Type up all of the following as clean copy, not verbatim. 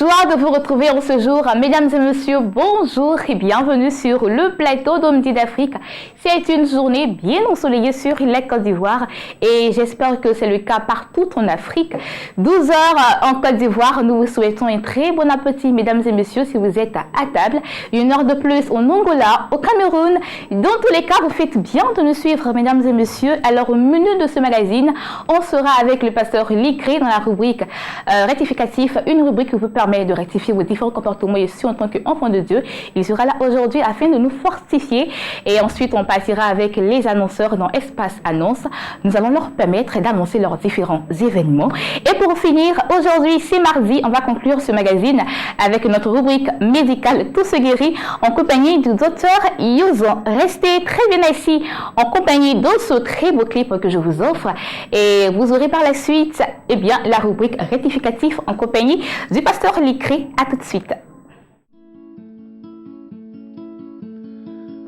joie de vous retrouver en ce jour. Mesdames et messieurs, bonjour et bienvenue sur le plateau de Midi d'Afrique. C'est une journée bien ensoleillée sur la Côte d'Ivoire et j'espère que c'est le cas partout en Afrique. 12 heures en Côte d'Ivoire, nous vous souhaitons un très bon appétit, mesdames et messieurs, si vous êtes à table. Une heure de plus en Angola, au Cameroun. Dans tous les cas, vous faites bien de nous suivre, mesdames et messieurs. Alors, au menu de ce magazine, on sera avec le pasteur Likré dans la rubrique rectificatif, une rubrique qui vous permet de rectifier vos différents comportements et en tant qu'enfant de Dieu. Il sera là aujourd'hui afin de nous fortifier. Et ensuite, on partira avec les annonceurs dans Espace Annonce. Nous allons leur permettre d'annoncer leurs différents événements. Et pour finir, aujourd'hui, c'est mardi, on va conclure ce magazine avec notre rubrique médicale Tout se guérit en compagnie du docteur Youzan. Restez très bien assis en compagnie de ce très beau clip que je vous offre. Et vous aurez par la suite, la rubrique rectificatif en compagnie du pasteur Likré. À tout de suite.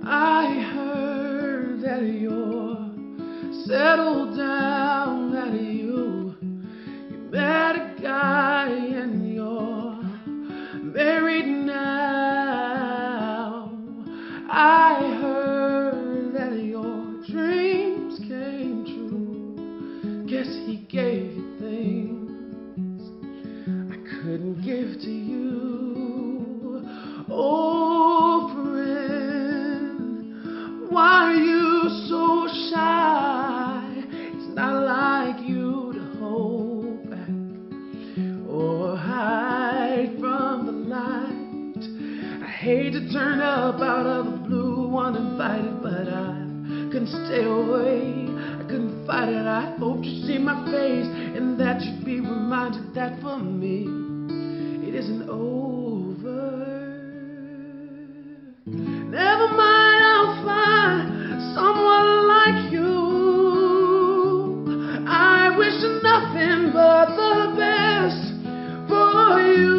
I heard that you're settled down, that you met a guy and you're married now. I heard that your dreams came true. Guess he gave you things I couldn't give to you. Oh, friend, why are you so shy? It's not like you to hold back or hide from the light. I hate to turn up out of the blue uninvited, but I couldn't stay away. I couldn't fight it. I hoped you'd see my face and that you'd be reminded that for me it isn't over. Never mind, I'll find someone like you. I wish nothing but the best for you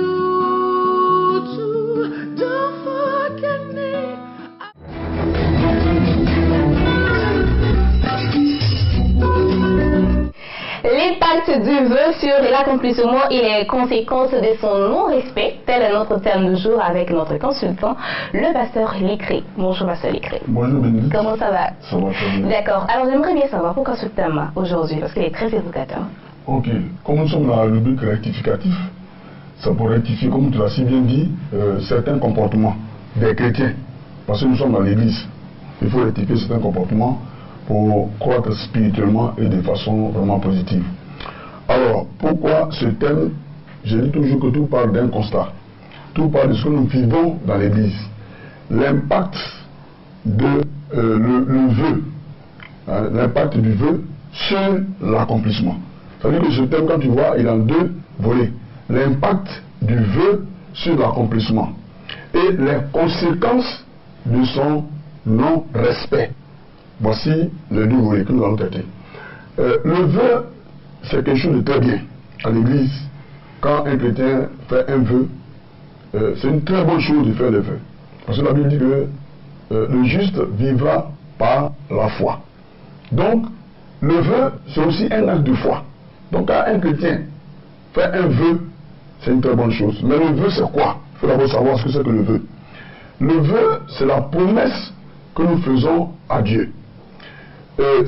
too. Don't forget me. L'impact du vœu sur l'accomplissement et les conséquences de son non-respect, tel est notre thème du jour avec notre consultant, le pasteur Likré. Bonjour, pasteur Likré. Bonjour, Bénédicte. Comment ça va? Ça va très bien. D'accord. Alors, j'aimerais bien savoir pourquoi ce thème aujourd'hui, parce qu'il est très évocateur. Ok. Comme nous sommes dans la rubrique rectificatif, ça pour rectifier, comme tu l'as si bien dit, certains comportements des chrétiens. Parce que nous sommes dans l'église. Il faut rectifier certains comportements pour croître spirituellement et de façon vraiment positive. Alors, pourquoi ce thème? Je dis toujours que tout parle d'un constat. Tout parle de ce que nous vivons dans l'église. L'impact de le vœu, l'impact du vœu sur l'accomplissement. C'est-à-dire que ce thème, quand tu vois, il a deux volets. L'impact du vœu sur l'accomplissement et les conséquences de son non-respect. Voici les deux volets que nous allons traiter. Le vœu, c'est quelque chose de très bien. À l'église, quand un chrétien fait un vœu, c'est une très bonne chose de faire le vœu. Parce que la Bible dit que le juste vivra par la foi. Donc, le vœu, c'est aussi un acte de foi. Donc, quand un chrétien fait un vœu, c'est une très bonne chose. Mais le vœu, c'est quoi? Il faut d'abord savoir ce que c'est que le vœu. Le vœu, c'est la promesse que nous faisons à Dieu.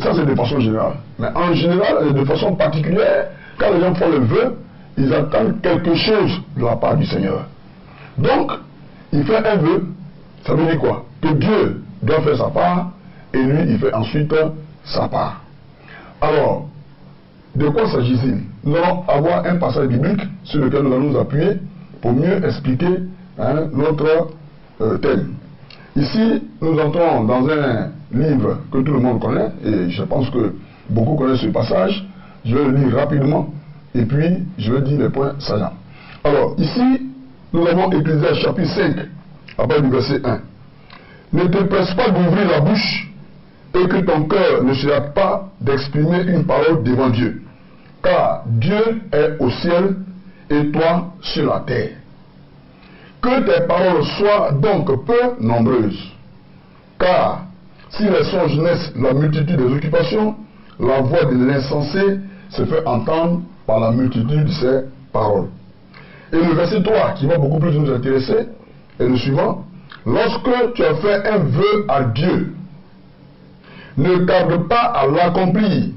Ça, c'est de façon générale. Mais en général, et de façon particulière, quand les gens font le vœu, ils attendent quelque chose de la part du Seigneur. Donc, il fait un vœu, ça veut dire quoi? Que Dieu doit faire sa part, et lui, il fait ensuite sa part. Alors, de quoi s'agit-il? Nous allons avoir un passage biblique sur lequel nous allons nous appuyer pour mieux expliquer notre thème. Ici, nous entrons dans un livre que tout le monde connaît, et je pense que beaucoup connaissent ce passage. Je vais le lire rapidement, et puis je vais dire les points saillants. Alors, ici, nous avons Ecclésiaste chapitre 5, à partir du verset 1. Ne te presse pas d'ouvrir la bouche, et que ton cœur ne se hâte pas d'exprimer une parole devant Dieu. Car Dieu est au ciel, et toi sur la terre. Que tes paroles soient donc peu nombreuses. Car si les songes naissent la multitude des occupations, la voix de l'insensé se fait entendre par la multitude de ses paroles. Et le verset 3, qui va beaucoup plus nous intéresser, est le suivant. Lorsque tu as fait un vœu à Dieu, ne tarde pas à l'accomplir,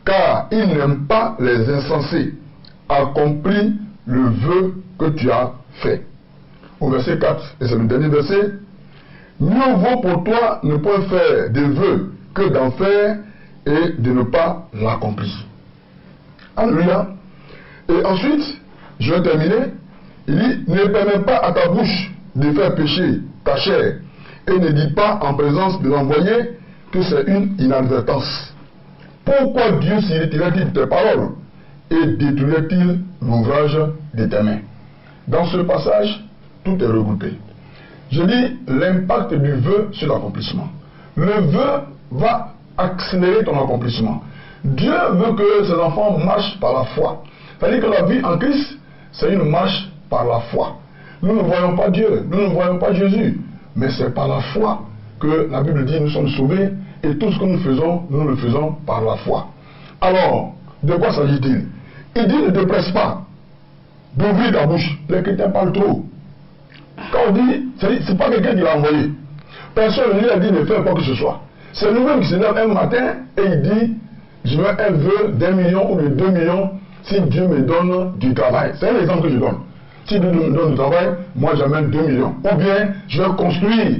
car il n'aime pas les insensés. Accomplis le vœu que tu as fait. Au verset 4, et c'est le dernier verset. Mieux vaut pour toi ne point faire des vœux que d'en faire et de ne pas l'accomplir. Alléluia. Et ensuite, je vais terminer. Il dit, ne permets pas à ta bouche de faire pécher ta chair et ne dis pas en présence de l'envoyé que c'est une inadvertance. Pourquoi Dieu s'irriterait-il de tes paroles et détruirait-il l'ouvrage de tes mains? Dans ce passage, tout est regroupé. Je dis l'impact du vœu sur l'accomplissement. Le vœu va accélérer ton accomplissement. Dieu veut que ses enfants marchent par la foi. C'est-à-dire que la vie en Christ, c'est une marche par la foi. Nous ne voyons pas Dieu, nous ne voyons pas Jésus, mais c'est par la foi que la Bible dit nous sommes sauvés et tout ce que nous faisons, nous le faisons par la foi. Alors, de quoi s'agit-il? Il dit ne te presse pas d'ouvrir ta bouche. Les chrétiens parlent trop. Quand on dit, c'est pas quelqu'un qui l'a envoyé. Personne ne lui a dit de faire quoi que ce soit. C'est lui-même qui se lève un matin et il dit, je veux un vœu d'1 million ou de 2 millions si Dieu me donne du travail. C'est un exemple que je donne. Si Dieu me donne du travail, moi j'amène 2 millions. Ou bien, je vais construire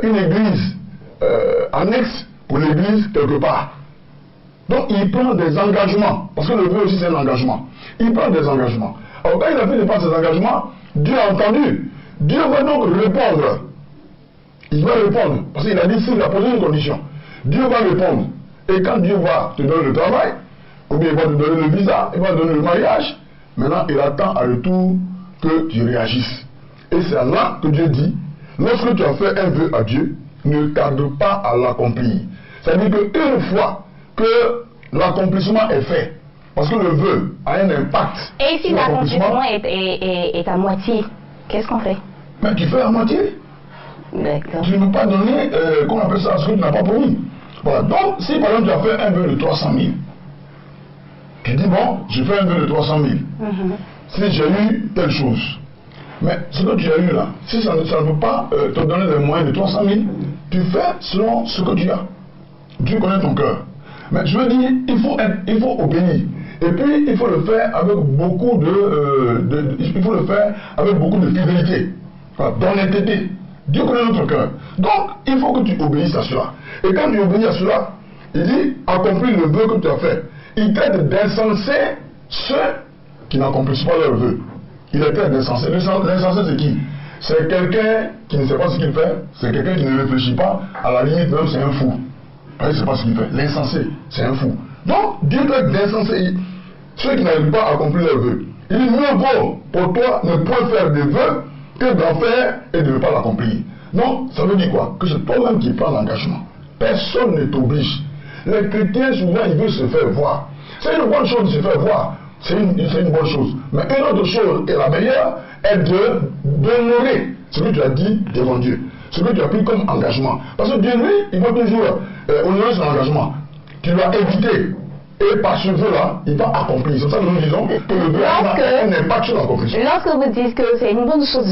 une église annexe pour l'église quelque part. Donc il prend des engagements. Parce que le vœu aussi c'est un engagement. Il prend des engagements. Alors quand il a fait de prendre ses engagements, Dieu a entendu. Dieu va donc répondre. Il va répondre. Parce qu'il a dit s'il a posé une condition. Dieu va répondre. Et quand Dieu va te donner le travail, ou bien il va te donner le visa, il va te donner le mariage, maintenant il attend à retour que tu réagisses. Et c'est là que Dieu dit, lorsque tu as fait un vœu à Dieu, ne tarde pas à l'accomplir. C'est-à-dire qu'une fois que l'accomplissement est fait, parce que le vœu a un impact. Et si l'accomplissement est à moitié, qu'est-ce qu'on fait? Mais tu fais à moitié. D'accord. Tu ne peux pas donner, qu'on appelle ça, ce que tu n'as pas promis. Voilà. Donc, si par exemple tu as fait un vœu de 300 000, tu dis bon, je fais un vœu de 300 000. Si j'ai eu telle chose. Mais ce que tu as eu là, si ça ne peut pas te donner les moyens de 300 000, tu fais selon ce que tu as. Dieu connaît ton cœur. Mais je veux dire, il faut obéir. Et puis, il faut le faire avec beaucoup de fidélité, d'honnêteté. Dieu connaît notre cœur. Donc, il faut que tu obéisses à cela. Et quand tu obéis à cela, il dit, accomplis le vœu que tu as fait. Il traite d'insensés ceux qui n'accomplissent pas leur vœu. Il est traite d'insensés. L'insensé, c'est qui? C'est quelqu'un qui ne sait pas ce qu'il fait. C'est quelqu'un qui ne réfléchit pas. À la limite, même, c'est un fou. Il ne sait pas ce qu'il fait. L'insensé, c'est un fou. Donc, Dieu traite d'insensés ceux qui n'arrivent pas à accomplir leurs vœux. Il dit, mieux vaut pour toi ne point faire des vœux que d'en faire et de ne pas l'accomplir. Non, ça veut dire quoi? Que c'est toi-même qui prends l'engagement. Personne ne t'oblige. Les chrétiens, souvent, ils veulent se faire voir. C'est une bonne chose de se faire voir. C'est une bonne chose. Mais une autre chose, et la meilleure, est d'honorer ce que tu as dit devant Dieu. Ce que tu as pris comme engagement. Parce que Dieu, lui, il va toujours honorer son engagement. Tu l'as évité. Et par ce vœu-là, il va accomplir. C'est ça que nous disons que le vœu a un impact sur l'accomplissement. Lorsque vous dites que c'est une bonne chose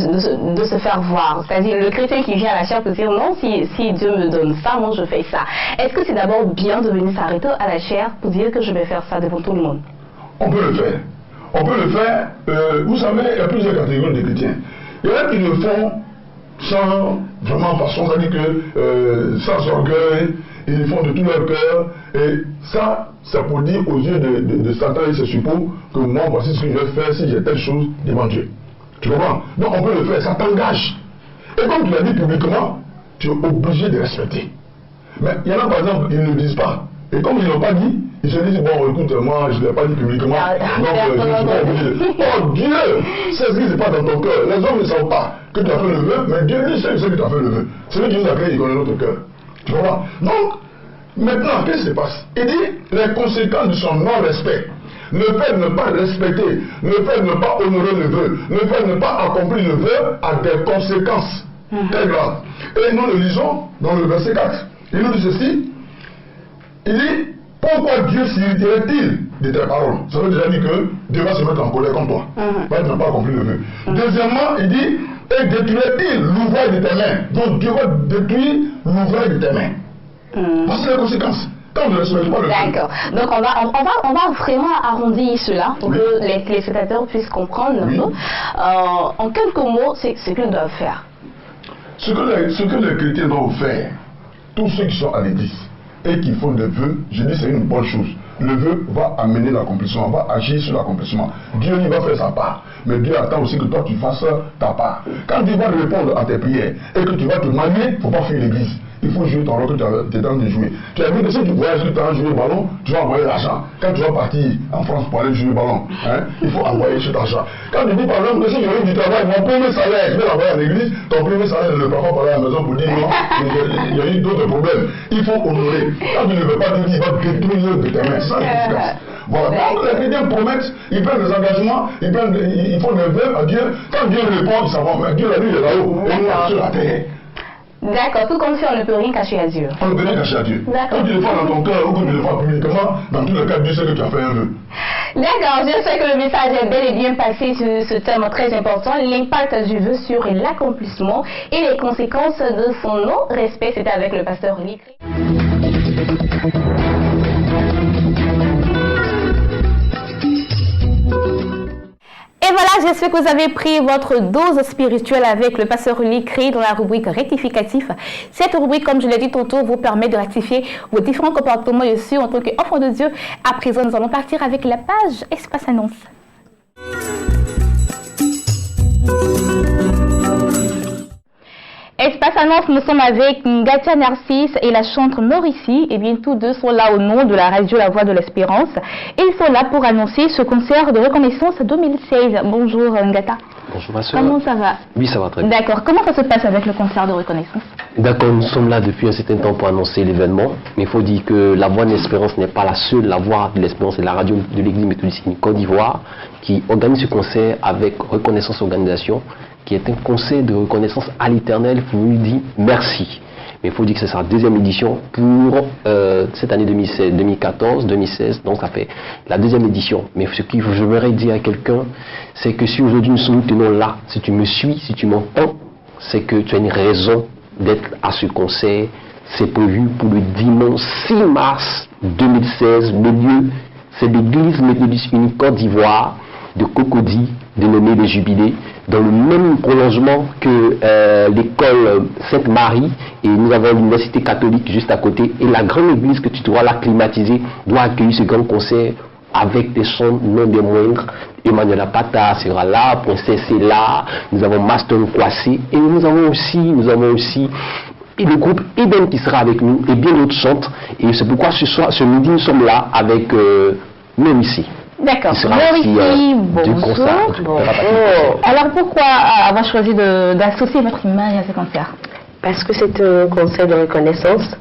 de se faire voir, c'est-à-dire le chrétien qui vient à la chair peut dire non, si Dieu me donne ça, moi je fais ça. Est-ce que c'est d'abord bien de venir s'arrêter à la chair pour dire que je vais faire ça devant tout le monde? On peut le faire. On peut le faire. Vous savez, il y a plusieurs catégories de chrétiens. Il y en a qui le font sans vraiment façon, c'est-à-dire que sans orgueil, ils le font de tout leur cœur. Et ça, c'est pour dire aux yeux de Satan et ses suppôts que moi, voici ce que je vais faire si j'ai telle chose devant Dieu. Tu comprends? Donc on peut le faire, ça t'engage. Et comme tu l'as dit publiquement, tu es obligé de respecter. Mais il y en a par exemple, ils ne le disent pas. Et comme ils ne l'ont pas dit, ils se disent, bon écoute, moi je ne l'ai pas dit publiquement, donc je ne suis pas obligé. Oh Dieu sait ce qui se passe dans ton cœur. Les hommes ne savent pas que tu as fait le vœu, mais Dieu lui sait que tu as fait le vœu. C'est lui qui nous a créé, il connaît notre cœur. Tu comprends? Donc, maintenant, qu'est-ce qui se passe? Il dit, les conséquences de son non-respect. Le fait de ne pas respecter, le fait de ne pas honorer le vœu, le fait de ne pas accomplir le vœu a des conséquences très graves. Et nous le lisons dans le verset 4. Il nous dit ceci. Il dit, pourquoi Dieu s'irriterait-il de tes paroles. Ça veut déjà dire que Dieu va se mettre en colère contre toi. Parce qu'il n'a pas compris le vœu. Deuxièmement, il dit, et détruirait-il l'ouvrage de tes mains. Donc Dieu va détruire l'ouvrage de tes mains. Voici les conséquences. Quand on ne respecte pas le vœu. D'accord. Donc on va vraiment arrondir cela pour que les téléspectateurs puissent comprendre. En quelques mots, c'est ce qu'ils doivent faire. Ce que les chrétiens doivent faire, tous ceux qui sont à l'église et qui font des vœux, je dis c'est une bonne chose. Le vœu va amener l'accomplissement, va agir sur l'accomplissement. Dieu il va faire sa part, mais Dieu attend aussi que toi tu fasses ta part. Quand Dieu va répondre à tes prières et que tu vas te marier, il ne faut pas fuir l'église. Il faut jouer ton rôle que tu es en train de jouer. Tu as vu que si tu voyages, que tu as joué au ballon, tu vas envoyer l'argent. Quand tu vas partir en France pour aller jouer au ballon, il faut envoyer cet argent. Quand tu dis par exemple que si j'ai eu du travail, mon premier salaire, je vais l'envoyer à l'église, ton premier salaire, ne peut pas parler à la maison pour dire non, il y a eu d'autres problèmes. Il faut honorer. Quand tu ne veux pas dire, il va détruire de tes mains. C'est ça l'efficace. Voilà. Donc les chrétiens promettent, ils prennent des engagements, ils font des vœux à Dieu. Quand Dieu répond, ils savent, mais Dieu la nuit est là-haut, et nous sur la terre. D'accord, tout comme ça, on ne peut rien cacher à Dieu. On ne peut rien cacher à Dieu. Quand tu le fais dans ton cœur ou que tu le fais publiquement, dans tous les cas, Dieu sait que tu as fait un vœu. D'accord, je sais que le message est bel et bien passé sur ce thème très important, l'impact du vœu sur l'accomplissement et les conséquences de son non-respect. C'était avec le pasteur Likri. Et voilà, j'espère que vous avez pris votre dose spirituelle avec le pasteur Likri dans la rubrique rectificatif. Cette rubrique, comme je l'ai dit tantôt, vous permet de rectifier vos différents comportements dessus en tant qu'enfant de Dieu. À présent, nous allons partir avec la page Espace Annonce. Espace Annonce, nous sommes avec Ngatia Narcisse et la chanteuse Mauricie. Et bien, tous deux sont là au nom de la radio La Voix de l'Espérance. Et ils sont là pour annoncer ce concert de reconnaissance 2016. Bonjour Ngata. Bonjour ma soeur. Comment ça va? Oui, ça va très bien. D'accord. Comment ça se passe avec le concert de reconnaissance? D'accord, nous sommes là depuis un certain temps pour annoncer l'événement. Mais il faut dire que La Voix de l'Espérance n'est pas la seule. La Voix de l'Espérance est la radio de l'Église méthodiste Côte d'Ivoire qui organise ce concert avec Reconnaissance Organisation, qui est un concert de reconnaissance à l'Éternel pour lui dire merci. Mais il faut dire que c'est sa deuxième édition pour cette année 2016, 2014, 2016, donc ça fait la deuxième édition. Mais ce que je voudrais dire à quelqu'un, c'est que si aujourd'hui nous tenons là, si tu me suis, si tu m'entends, c'est que tu as une raison d'être à ce concert. C'est prévu pour le dimanche 6 mars 2016. Le lieu, c'est l'église méthodiste unique Côte d'Ivoire de Cocody, dénommée les Jubilés, dans le même prolongement que l'école Sainte-Marie, et nous avons l'université catholique juste à côté, et la grande église que tu dois là climatisée doit accueillir ce grand concert avec des sons non des moindres. Emmanuel Apata sera là, Princesse est là, nous avons Maston Kwasi, et nous avons aussi et le groupe Eden qui sera avec nous, et bien d'autres chantres, et c'est pourquoi ce midi nous sommes là avec nous ici. D'accord. Mauricie, bonjour. Alors pourquoi avoir choisi d'associer votre image à ce concert? Parce que c'est un concert de reconnaissance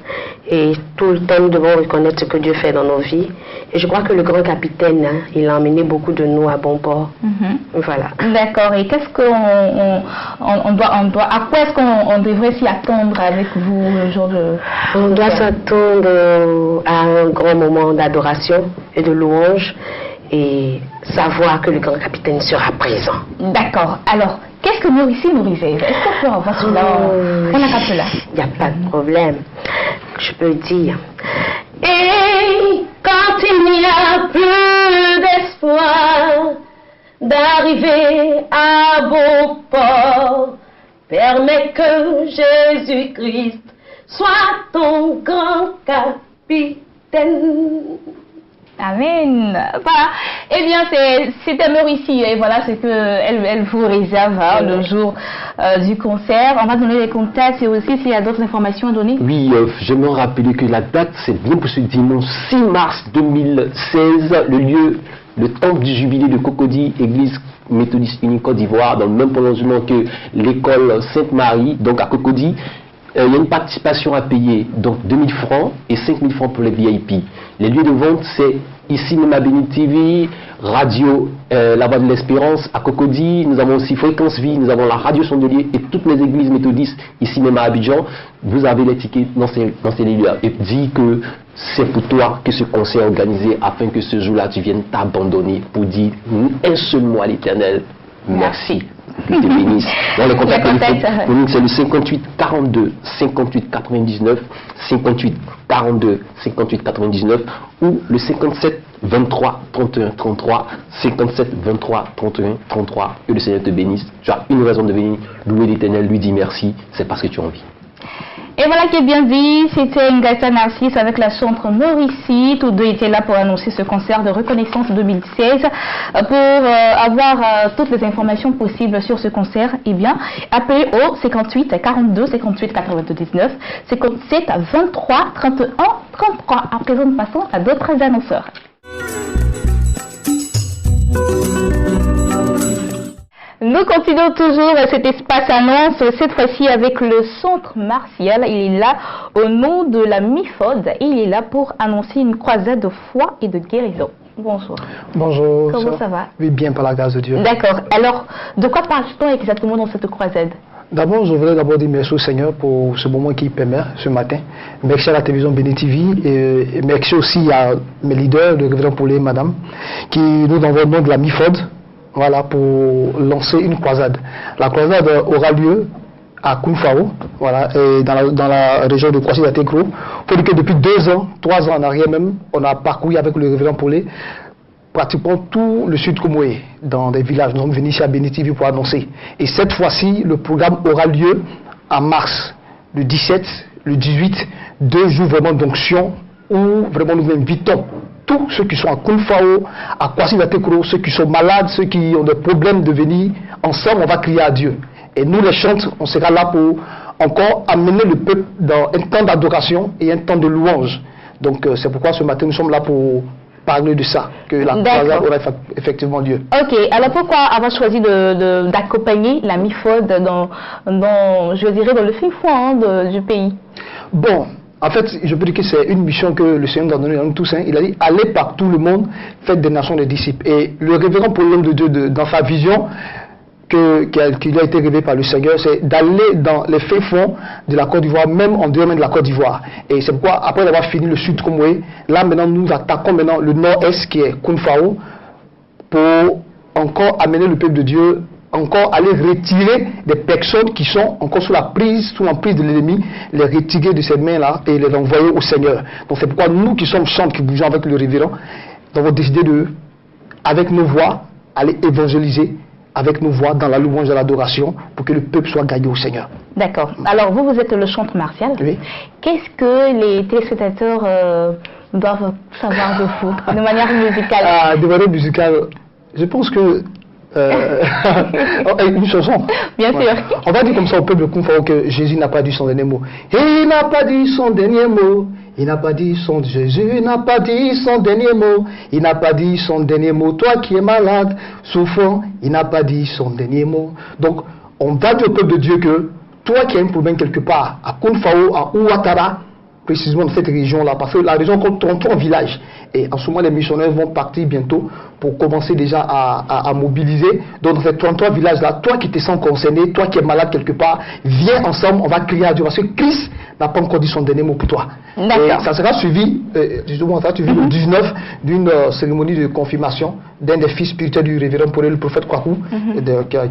et tout le temps nous devons reconnaître ce que Dieu fait dans nos vies. Et je crois que le grand capitaine, il a emmené beaucoup de nous à bon port. Voilà. D'accord. Et qu'est-ce qu'on doit, à quoi est-ce qu'on devrait s'y attendre avec vous le jour de... On doit s'attendre à un grand moment d'adoration et de louange, et savoir que le grand capitaine sera présent. D'accord. Alors, qu'est-ce que Mauricie nous révèle? Est-ce qu'on peut avoir cela? On a cela. Il n'y a pas de problème. Je peux dire. Et quand il n'y a plus d'espoir d'arriver à beau port, permets que Jésus-Christ soit ton grand capitaine. Amen. Voilà. Eh bien, c'était Mauricie et voilà ce qu'elle vous réserve le jour du concert. On va donner les contacts et aussi s'il y a d'autres informations à donner. Oui, j'aimerais rappeler que la date, c'est bien pour ce dimanche 6 mars 2016. Le lieu, le temple du jubilé de Cocody, église méthodiste unique Côte d'Ivoire, dans le même prolongement que l'école Sainte-Marie, donc à Cocody. il y a une participation à payer, donc 2000 francs et 5000 francs pour les VIP. Les lieux de vente, c'est ici Cinéma Béni TV, Radio La Voix de l'Espérance à Cocody, nous avons aussi Fréquence Vie, nous avons la Radio Chandelier et toutes les églises méthodistes ici même à Abidjan. Vous avez les tickets dans ces lieux-là. Et dis que c'est pour toi que ce concert est organisé afin que ce jour-là tu viennes t'abandonner pour dire un seul mot à l'Éternel. Merci. Que te bénisse. Dans le contact téléphonique, c'est le 58 42 58 99, 58 42 58 99 ou le 57 23 31 33, 57 23 31 33. Que le Seigneur te bénisse. Tu as une raison de venir louer l'Éternel, lui dire merci, c'est parce que tu as envie. Et voilà qui est bien dit, c'était Ngata Narcisse avec la chantre Mauricie. Tous deux étaient là pour annoncer ce concert de reconnaissance 2016. Pour avoir toutes les informations possibles sur ce concert, eh bien, appelez au 58 42 58 99 57 23 31 33. À présent, nous passons à d'autres annonceurs. Nous continuons toujours cet espace annonce, cette fois-ci avec le centre Martial. Il est là au nom de la MIFOD et il est là pour annoncer une croisade de foi et de guérison. Bonjour. Bonjour. Comment ça va? Oui, bien par la grâce de Dieu. D'accord. Alors, de quoi parle-t-on exactement dans cette croisade? D'abord, je voudrais dire merci au Seigneur pour ce moment qu'il permet ce matin. Merci à la télévision Béni TV et merci aussi à mes leaders, le révérend Paulé et madame, qui nous envoient au nom de la MIFOD. Voilà, pour lancer une croisade. La croisade aura lieu à Kounfao, voilà, et dans la région de Kwasi-Dategro. Pour dire que depuis 2 ans, 3 ans en arrière même, on a parcouru avec le révérend Paulé pratiquement tout le sud Comoé, dans des villages. Nous sommes venus ici à Béni TV pour annoncer. Et cette fois-ci, le programme aura lieu en mars, le 17, le 18, 2 jours vraiment d'onction où vraiment nous invitons tous ceux qui sont à Kounfao, à Kwasi-Dategro, ceux qui sont malades, ceux qui ont des problèmes de venir, ensemble on va crier à Dieu. Et nous les chantres, on sera là pour encore amener le peuple dans un temps d'adoration et un temps de louange. Donc c'est pourquoi ce matin nous sommes là pour parler de ça, que la croisade aura effectivement lieu. Ok, alors pourquoi avoir choisi d'accompagner la MIFOD dans, je dirais, dans le fin fond du pays? Bon, en fait, je peux dire que c'est une mission que le Seigneur nous a donnée à nous tous. Il a dit, allez par tout le monde, faites des nations des disciples. Et le révérend pour l'homme de Dieu, dans sa vision, qui a été révélée par le Seigneur, c'est d'aller dans les fins fonds de la Côte d'Ivoire, même en dehors de la Côte d'Ivoire. Et c'est pourquoi, après avoir fini le sud Comoé, là maintenant nous attaquons maintenant le nord-est qui est Kounfao, pour encore amener le peuple de Dieu, encore aller retirer des personnes qui sont encore sous l'emprise de l'ennemi, les retirer de ces mains-là et les envoyer au Seigneur. Donc c'est pourquoi nous qui sommes chantres, qui bougeons avec le révérend, nous avons décidé de, avec nos voix, aller évangéliser avec nos voix dans la louange et l'adoration pour que le peuple soit gagné au Seigneur. D'accord. Alors vous êtes le chantre Martial. Oui. Qu'est-ce que les téléspectateurs doivent savoir de vous, de manière musicale? De manière musicale, je pense que une chanson. Bien sûr. On va dire comme ça au peuple de Kounfao que Jésus n'a pas dit son dernier mot. Il n'a pas dit son dernier mot. Il n'a pas dit son Jésus n'a pas dit son dernier mot. Il n'a pas dit son dernier mot. Toi qui es malade, souffrant, il n'a pas dit son dernier mot. Donc, on va dire au peuple de Dieu que toi qui as un problème quelque part, à Kounfao, à Ouattara, précisément dans cette région-là, parce que la région compte 33 villages. Et en ce moment, les missionnaires vont partir bientôt pour commencer déjà à mobiliser. Donc, dans ces 33 villages-là, toi qui te sens concerné, toi qui es malade quelque part, viens ensemble, on va crier à Dieu. Parce que Christ n'a pas encore dit son dernier mot pour toi. Et ça sera suivi, justement, ça sera suivi le 19 d'une cérémonie de confirmation d'un des fils spirituels du révérend Paulé, le prophète Kwaku. D'accord.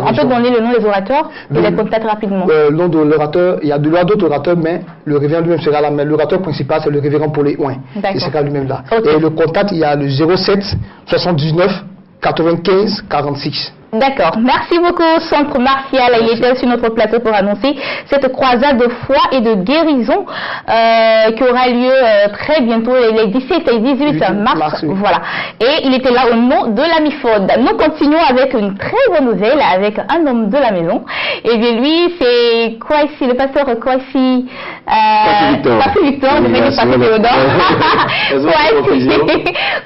On peut donner le nom des orateurs et les contacts rapidement. Le nom de l'orateur, il y a d'autres orateurs, mais le révérend lui-même sera là. Mais l'orateur principal, c'est le révérend Paulé Ouin. Il sera lui-même là. Okay. Et le contact, il y a le 07 79 95 46. D'accord. Merci beaucoup, Centre Martial. Il était sur notre plateau pour annoncer cette croisade de foi et de guérison qui aura lieu très bientôt, les 17 et 18 mars. Voilà. Et il était là au nom de la MIFOD. Nous continuons avec une très bonne nouvelle, avec un homme de la maison. Et bien lui, c'est Kwasi, le pasteur Kwasi Victor, je vais lui passer le nom.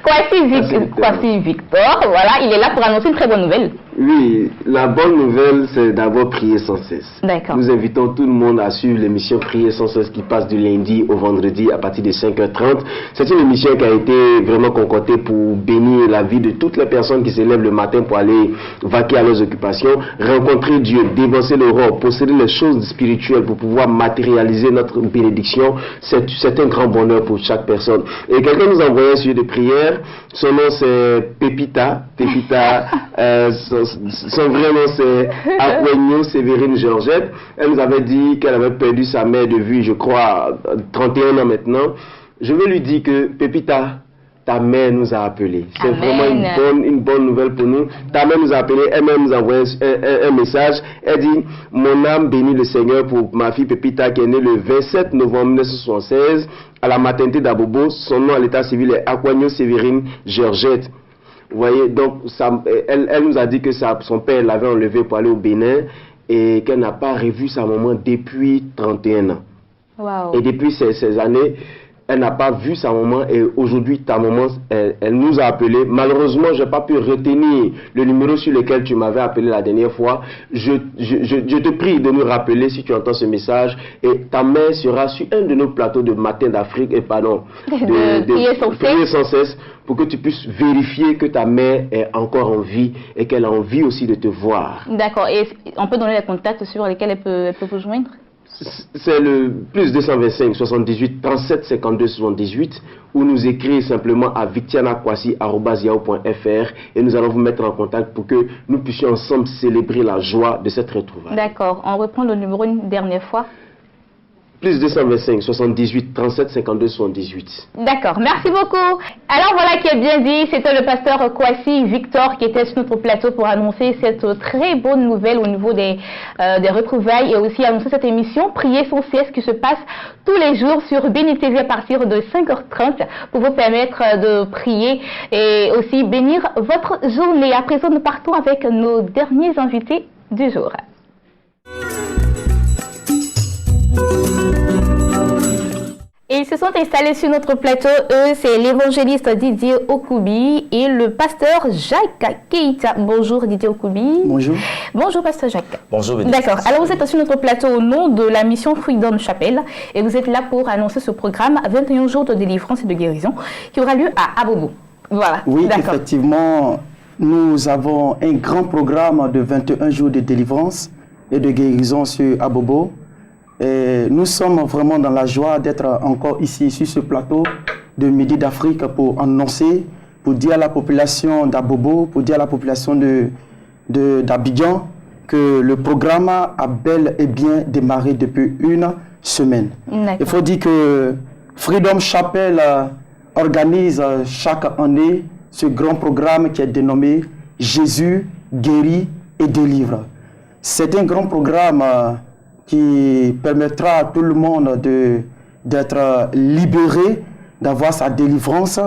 Kwasi Victor, voilà, il est là pour annoncer une très bonne nouvelle. Oui, la bonne nouvelle, c'est d'abord prier sans cesse. D'accord. Nous invitons tout le monde à suivre l'émission Prier sans cesse qui passe du lundi au vendredi à partir de 5h30. C'est une émission qui a été vraiment concoctée pour bénir la vie de toutes les personnes qui se lèvent le matin pour aller vaquer à leurs occupations, rencontrer Dieu, dévancer l'Europe, posséder les choses spirituelles pour pouvoir matérialiser notre bénédiction. C'est un grand bonheur pour chaque personne. Et quelqu'un nous a envoyé un sujet de prière. Son nom c'est Pépita. Son vrai nom c'est Aquenio Sévérine Georgette. Elle nous avait dit qu'elle avait perdu sa mère de vue, je crois, 31 ans maintenant. Je veux lui dire que Pépita, ta mère nous a appelés. C'est vraiment une bonne nouvelle pour nous. Ta mère nous a appelés, elle-même nous a envoyé un message. Elle dit, mon âme bénit le Seigneur pour ma fille Pépita qui est née le 27 novembre 1976 à la maternité d'Abobo. Son nom à l'état civil est Aquenio Sévérine Georgette. Vous voyez, donc elle nous a dit que son père l'avait enlevé pour aller au Bénin et qu'elle n'a pas revu sa maman depuis 31 ans. Wow. Et depuis ces années, elle n'a pas vu sa maman et aujourd'hui ta maman, elle nous a appelés. Malheureusement, je n'ai pas pu retenir le numéro sur lequel tu m'avais appelé la dernière fois. Je te prie de nous rappeler si tu entends ce message et ta mère sera sur un de nos plateaux de Matin d'Afrique et de prier sans cesse pour que tu puisses vérifier que ta mère est encore en vie et qu'elle a envie aussi de te voir. D'accord. Et on peut donner les contacts sur lesquels elle peut vous joindre? C'est le plus 225 78 37 52 78 ou nous écrire simplement à victianakwasi@yahoo.fr et nous allons vous mettre en contact pour que nous puissions ensemble célébrer la joie de cette retrouvaille. D'accord, on reprend le numéro une dernière fois. Plus 225 78 37 52 78. D'accord, merci beaucoup. Alors voilà qui est bien dit, c'était le pasteur Kwasi Victor qui était sur notre plateau pour annoncer cette très bonne nouvelle au niveau des retrouvailles et aussi annoncer cette émission Prier sans cesse qui se passe tous les jours sur Béni TV à partir de 5h30 pour vous permettre de prier et aussi bénir votre journée. À présent, nous partons avec nos derniers invités du jour. Et ils se sont installés sur notre plateau. Eux, c'est l'évangéliste Didier Okoubi et le pasteur Jacques Keita. Bonjour Didier Okoubi. Bonjour. Bonjour pasteur Jacques. Bonjour. D'accord. Alors vous êtes sur notre plateau au nom de la mission Freedom Chapel et vous êtes là pour annoncer ce programme 21 jours de délivrance et de guérison qui aura lieu à Abobo. Voilà. Oui, effectivement, nous avons un grand programme de 21 jours de délivrance et de guérison sur Abobo. Et nous sommes vraiment dans la joie d'être encore ici sur ce plateau de Midi d'Afrique pour annoncer, pour dire à la population d'Abobo, pour dire à la population d'Abidjan que le programme a bel et bien démarré depuis une semaine. Il faut dire que Freedom Chapel organise chaque année ce grand programme qui est dénommé Jésus guérit et délivre. C'est un grand programme qui permettra à tout le monde d'être libéré, d'avoir sa délivrance,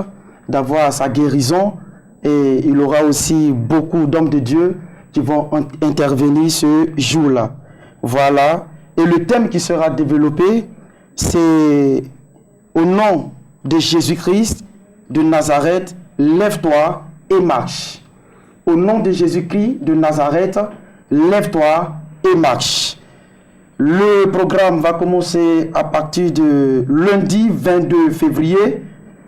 d'avoir sa guérison. Et il y aura aussi beaucoup d'hommes de Dieu qui vont intervenir ce jour-là. Voilà. Et le thème qui sera développé, c'est au nom de Jésus-Christ de Nazareth, lève-toi et marche. Au nom de Jésus-Christ de Nazareth, lève-toi et marche. Le programme va commencer à partir de lundi 22 février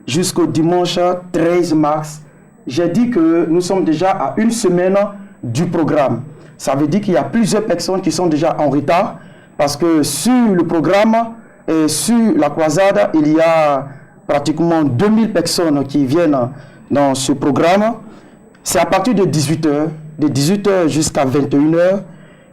jusqu'au dimanche 13 mars. J'ai dit que nous sommes déjà à une semaine du programme. Ça veut dire qu'il y a plusieurs personnes qui sont déjà en retard parce que sur le programme et sur la croisade, il y a pratiquement 2000 personnes qui viennent dans ce programme. C'est à partir de 18h, de 18h jusqu'à 21h.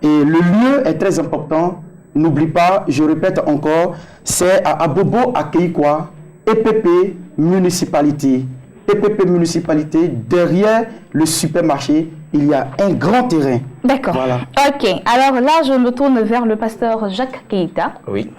Et le lieu est très important. N'oublie pas, je répète encore, c'est à Abobo, à Keikwa, EPP Municipalité. EPP Municipalité, derrière le supermarché, il y a un grand terrain. D'accord. Voilà. Ok. Alors là, je me tourne vers le pasteur Jacques Keita. Oui.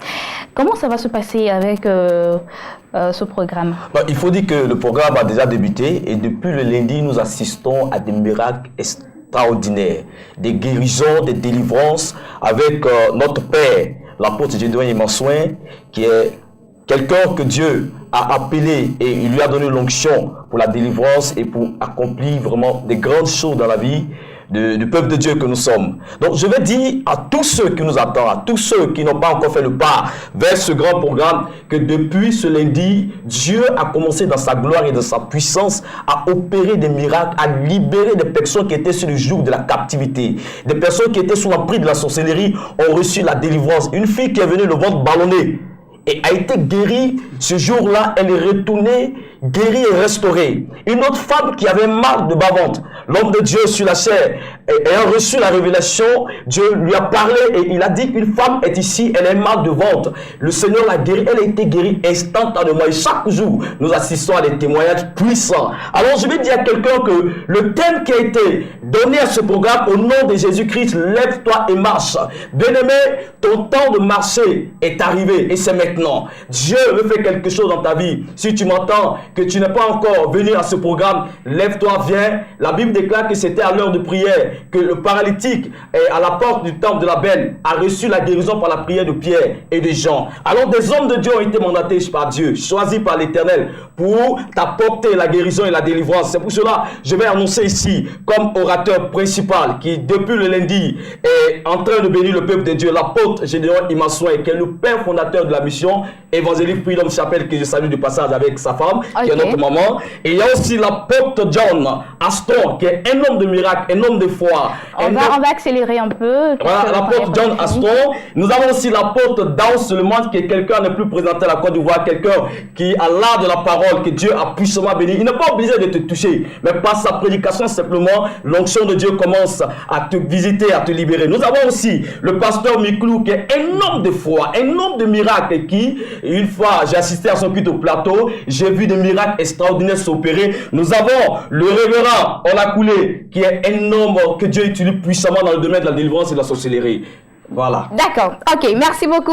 Comment ça va se passer avec ce programme? Il faut dire que le programme a déjà débuté et depuis le lundi, nous assistons à des miracles extraordinaires, des guérisons, des délivrances avec notre Père, l'apôtre Gédéon Imansoin, qui est quelqu'un que Dieu a appelé et il lui a donné l'onction pour la délivrance et pour accomplir vraiment des grandes choses dans la vie du peuple de Dieu que nous sommes. Donc je vais dire à tous ceux qui nous attendent, à tous ceux qui n'ont pas encore fait le pas vers ce grand programme, que depuis ce lundi, Dieu a commencé dans sa gloire et dans sa puissance à opérer des miracles, à libérer des personnes qui étaient sur le joug de la captivité. Des personnes qui étaient sous l'emprise de la sorcellerie ont reçu la délivrance. Une fille qui est venue le ventre ballonné et a été guérie, ce jour-là, elle est retournée, guérie et restaurée. Une autre femme qui avait mal de bas-ventre, l'homme de Dieu sur la chair, ayant reçu la révélation, Dieu lui a parlé et il a dit qu'une femme est ici, elle est mal de ventre. Le Seigneur l'a guérie, elle a été guérie instantanément. Et chaque jour, nous assistons à des témoignages puissants. Alors je vais dire à quelqu'un que le thème qui a été donné à ce programme, au nom de Jésus-Christ, lève-toi et marche. Bien-aimé, ton temps de marcher est arrivé et c'est maintenant. Dieu veut faire quelque chose dans ta vie. Si tu m'entends, que tu n'es pas encore venu à ce programme, lève-toi, viens. La Bible déclare que c'était à l'heure de prière que le paralytique à la porte du temple de la Belle a reçu la guérison par la prière de Pierre et de Jean. Alors des hommes de Dieu ont été mandatés par Dieu, choisis par l'Éternel pour t'apporter la guérison et la délivrance. C'est pour cela que je vais annoncer ici comme orateur principal qui depuis le lundi est en train de bénir le peuple de Dieu, l'apôtre Gédéon Imassoin, qui est le père fondateur de la mission évangélique Freedom Chapel, que je salue du passage avec sa femme, qui est notre maman. Et il y a aussi l'apôtre John Aston, qui est un homme de miracle, un homme de foi. On va accélérer un peu. Voilà, l'apôtre John Aston. Nous avons aussi l'apôtre Daon Seulement, qui est quelqu'un ne plus présenté à la Côte d'Ivoire, quelqu'un qui a l'art de la parole, que Dieu a puissamment béni. Il n'est pas obligé de te toucher, mais par sa prédication, simplement, l'onction de Dieu commence à te visiter, à te libérer. Nous avons aussi le pasteur Miklou, qui est un homme de foi, un homme de miracle, qui, une fois, j'ai assisté à son culte au plateau, j'ai vu des miracles extraordinaires s'opérer. Nous avons le révérend Olakoulé, qui est un homme que Dieu utilise puissamment dans le domaine de la délivrance et de la sorcellerie. Voilà. D'accord. Ok. Merci beaucoup,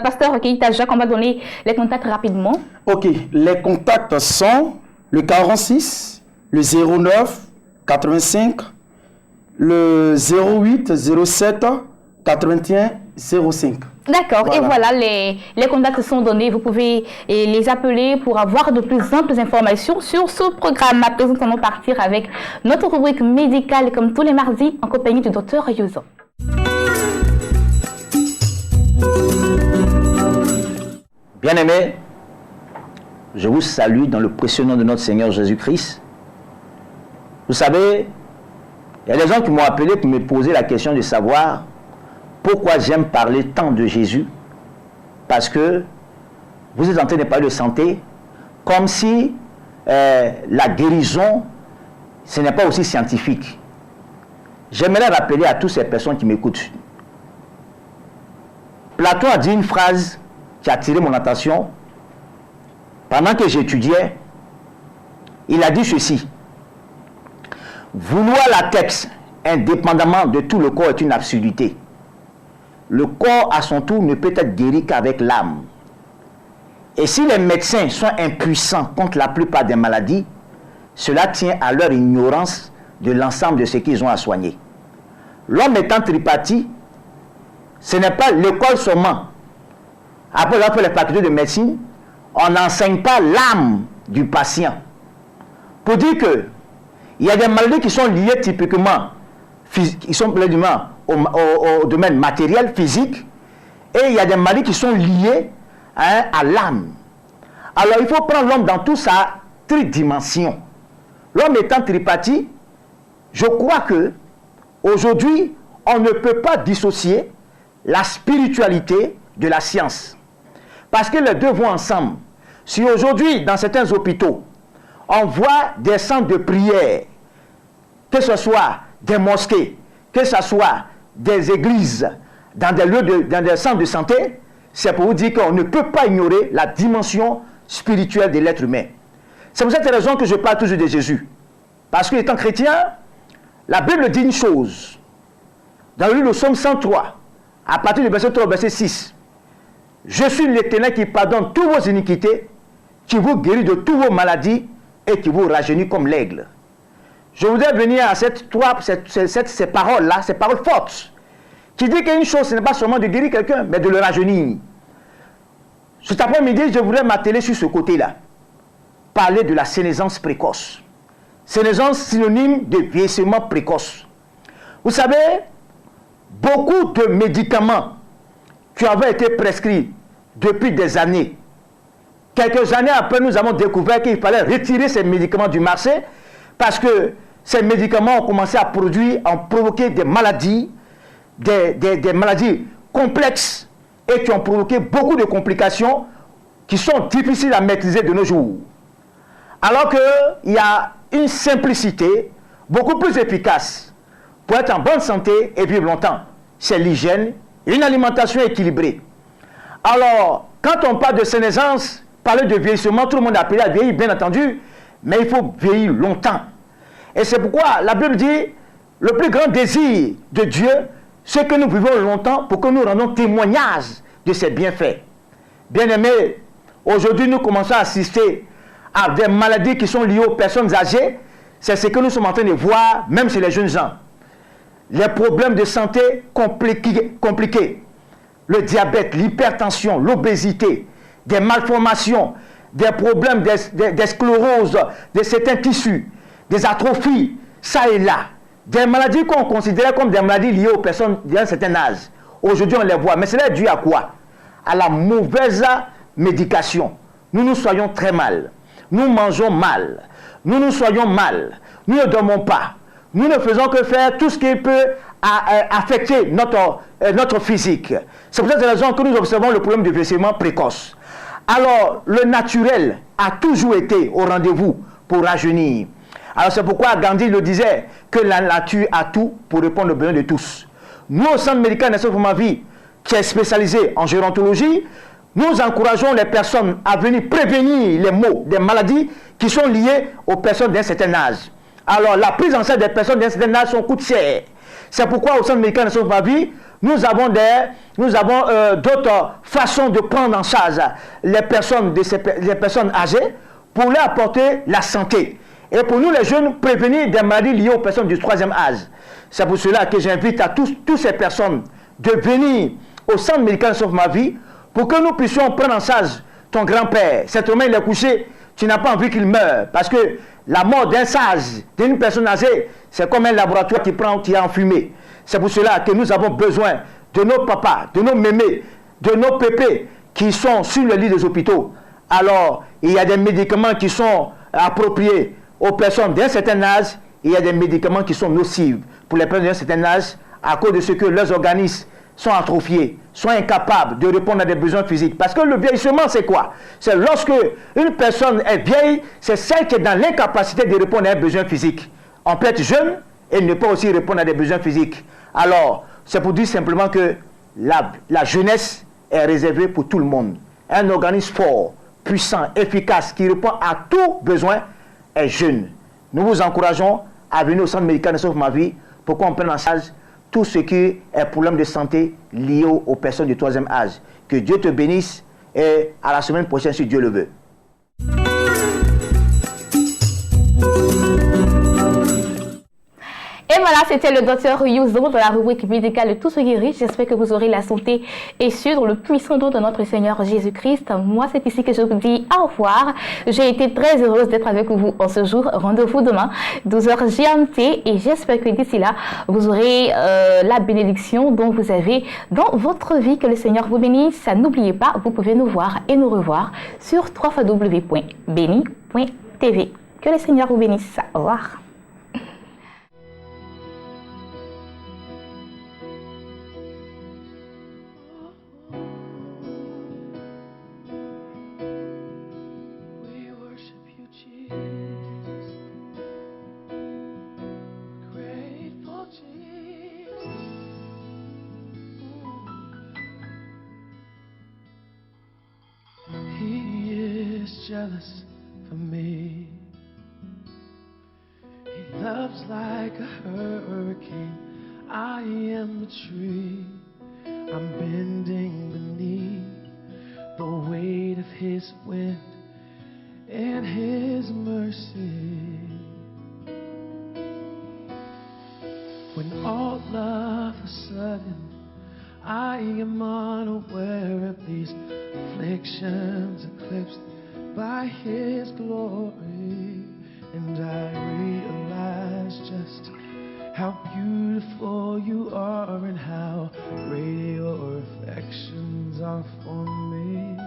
pasteur Keita Jacques. On va donner les contacts rapidement. Ok. Les contacts sont le 46, le 09 85, le 08 07 81 05. D'accord, voilà. Et voilà, les contacts sont donnés. Vous pouvez les appeler pour avoir de plus amples informations sur ce programme. À présent, nous allons partir avec notre rubrique médicale, comme tous les mardis, en compagnie du docteur Yuzo. Bien-aimés, je vous salue dans le précieux nom de notre Seigneur Jésus-Christ. Vous savez, il y a des gens qui m'ont appelé pour me poser la question de savoir pourquoi j'aime parler tant de Jésus. Parce que vous êtes en train de parler de santé comme si la guérison, ce n'est pas aussi scientifique. J'aimerais rappeler à toutes ces personnes qui m'écoutent. Platon a dit une phrase qui a attiré mon attention. Pendant que j'étudiais, il a dit ceci: vouloir la tête indépendamment de tout le corps est une absurdité. Le corps à son tour ne peut être guéri qu'avec l'âme. Et si les médecins sont impuissants contre la plupart des maladies, cela tient à leur ignorance de l'ensemble de ce qu'ils ont à soigner. L'homme étant tripartite, ce n'est pas l'école seulement. Après avoir fait les facultés de médecine, on n'enseigne pas l'âme du patient. Pour dire que il y a des maladies qui sont liées typiquement, qui sont au domaine matériel, physique, et il y a des maladies qui sont liées à l'âme. Alors il faut prendre l'homme dans toute sa tridimension. L'homme étant tripartite, je crois que aujourd'hui, on ne peut pas dissocier la spiritualité de la science. Parce que les deux vont ensemble. Si aujourd'hui, dans certains hôpitaux, on voit des centres de prière, que ce soit des mosquées, que ce soit des églises, dans des lieux, dans des centres de santé, c'est pour vous dire qu'on ne peut pas ignorer la dimension spirituelle de l'être humain. C'est pour cette raison que je parle toujours de Jésus. Parce qu'étant chrétien, la Bible dit une chose. Dans le livre de Psaume 103, à partir du verset 3 au verset 6, je suis l'Éternel qui pardonne toutes vos iniquités, qui vous guérit de toutes vos maladies et qui vous rajeunit comme l'aigle. Je voudrais venir à ces paroles-là, ces paroles fortes, qui dit qu'une chose, ce n'est pas seulement de guérir quelqu'un, mais de le rajeunir. Cet après-midi, je voudrais m'atteler sur ce côté-là. Parler de la sénescence précoce. Sénescence synonyme de vieillissement précoce. Vous savez, beaucoup de médicaments qui avaient été prescrits depuis des années. Quelques années après, nous avons découvert qu'il fallait retirer ces médicaments du marché parce que ces médicaments ont commencé à provoquer des maladies, des maladies complexes et qui ont provoqué beaucoup de complications qui sont difficiles à maîtriser de nos jours. Alors qu'il y a une simplicité beaucoup plus efficace pour être en bonne santé et vivre longtemps. C'est l'hygiène et une alimentation équilibrée. Alors, quand on parle de sénescence, parler de vieillissement, tout le monde a appelé à vieillir, bien entendu, mais il faut vieillir longtemps. Et c'est pourquoi la Bible dit, le plus grand désir de Dieu, c'est que nous vivons longtemps pour que nous rendons témoignage de ses bienfaits. Bien-aimés, aujourd'hui nous commençons à assister à des maladies qui sont liées aux personnes âgées. C'est ce que nous sommes en train de voir, même chez les jeunes gens. Les problèmes de santé compliqués. Le diabète, l'hypertension, l'obésité, des malformations, des problèmes des scléroses, de certains tissus, des atrophies, ça et là. Des maladies qu'on considérait comme des maladies liées aux personnes d'un certain âge. Aujourd'hui, on les voit. Mais cela est dû à quoi? À la mauvaise médication. Nous soyons très mal. Nous mangeons mal. Nous soyons mal. Nous ne dormons pas. Nous ne faisons que faire tout ce qui peut affecter notre physique. C'est pour cette raison que nous observons le problème du vieillissement précoce. Alors, le naturel a toujours été au rendez-vous pour rajeunir. Alors, c'est pourquoi Gandhi le disait, que la nature a tout pour répondre aux besoins de tous. Nous, au Centre médical Naissance pour ma vie, qui est spécialisé en gérontologie, nous encourageons les personnes à venir prévenir les maux, des maladies qui sont liées aux personnes d'un certain âge. Alors, la prise en charge des personnes d'un certain âge coûte cher. C'est pourquoi au Centre médical Naissance pour ma vie, nous avons d'autres façons de prendre en charge les personnes âgées pour leur apporter la santé. Et pour nous, les jeunes, prévenir des maladies liées aux personnes du 3e âge. C'est pour cela que j'invite à toutes ces personnes de venir au Centre médical Naissance pour ma vie pour que nous puissions prendre en charge ton grand-père. Cet homme, il est couché, tu n'as pas envie qu'il meure. Parce que la mort d'un sage, d'une personne âgée, c'est comme un laboratoire qui est enfumé. C'est pour cela que nous avons besoin de nos papas, de nos mémés, de nos pépés qui sont sur le lit des hôpitaux. Alors, il y a des médicaments qui sont appropriés aux personnes d'un certain âge. Il y a des médicaments qui sont nocifs pour les personnes d'un certain âge à cause de ce que leurs organismes sont atrophiés, sont incapables de répondre à des besoins physiques. Parce que le vieillissement, c'est quoi? C'est lorsque une personne est vieille, c'est celle qui est dans l'incapacité de répondre à un besoin physique. On peut être jeune et ne pas aussi répondre à des besoins physiques. Alors, c'est pour dire simplement que la jeunesse est réservée pour tout le monde. Un organisme fort, puissant, efficace, qui répond à tout besoin est jeune. Nous vous encourageons à venir au Centre médical Naissance pour ma vie pour qu'on prenne en charge tout ce qui est problème de santé lié aux personnes du 3e âge. Que Dieu te bénisse et à la semaine prochaine si Dieu le veut. Et voilà, c'était le docteur Yuzo dans la rubrique médicale de Tout se guérit. J'espère que vous aurez la santé et sur dans le puissant nom de notre Seigneur Jésus-Christ. Moi, c'est ici que je vous dis au revoir. J'ai été très heureuse d'être avec vous en ce jour. Rendez-vous demain, 12h GMT. Et j'espère que d'ici là, vous aurez la bénédiction dont vous avez dans votre vie. Que le Seigneur vous bénisse. N'oubliez pas, vous pouvez nous voir et nous revoir sur www.beni.tv. Que le Seigneur vous bénisse. Au revoir. Jealous for me. He loves like a hurricane. I am a tree. I'm bending beneath the weight of his wind and his mercy. When all of a sudden I am unaware of these afflictions eclipsed by His glory, and I realize just how beautiful you are and how great your affections are for me.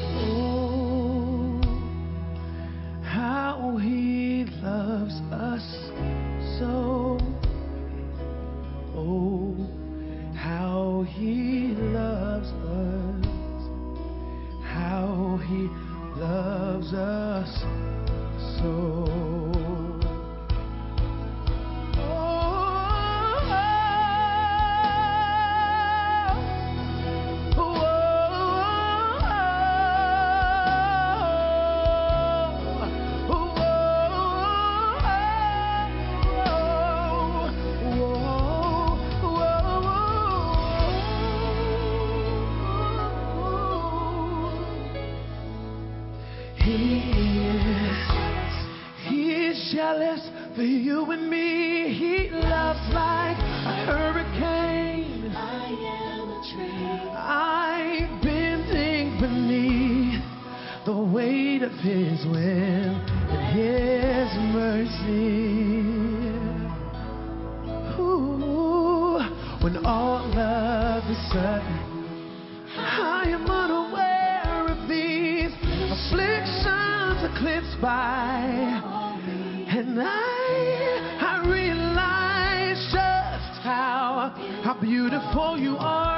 Oh, how He loves us so. Oh, how He loves us, how He loves us so. Jealous for you and me. He loves like a hurricane. I am a tree. I'm bending beneath the weight of His wind and His mercy. Ooh, when all of a sudden I am unaware of these afflictions eclipsed by. And I realize just how beautiful you are.